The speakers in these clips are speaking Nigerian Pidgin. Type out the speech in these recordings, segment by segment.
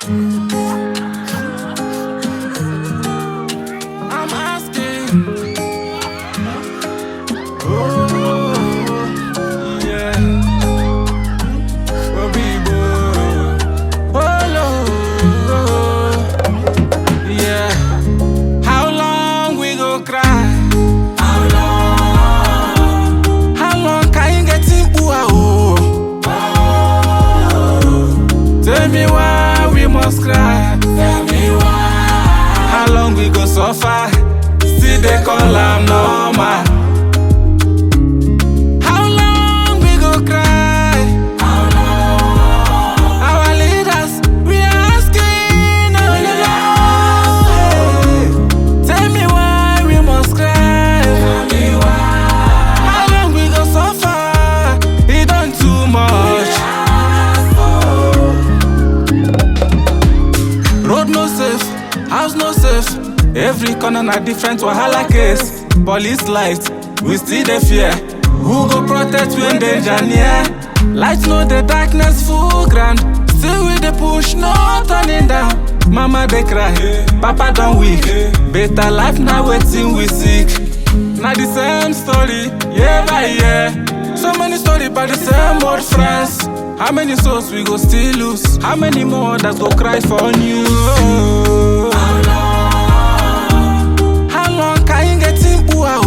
I'm asking. Oh, yeah. Oh, people. Oh, Lord. Yeah. How long we go cry? How long can you get in Pua? Tell me why we must cry. Tell me why. How long we go suffer? Still they call am normal. How long we go cry? How long? Our leaders, we are asking. Oh, Lord. Tell me why we must cry. Tell me why. How long we go suffer? It done too much. Road no safe, house no safe. Every corner na different wahala case. Police light, we still dey fear. Who go protect when danger near? Light no the darkness full ground. Still we dey push, no turning down. Mama dey cry, Papa don weak. Better life na wetin we seek. Na the same story, year by year. So many stories by the same old friends. How many souls we go still lose? How many more that go cry for news? How long can you get in Pua?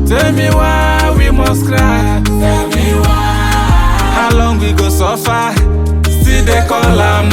Tell me why we must cry. Tell me why. How long we go suffer? Still they call am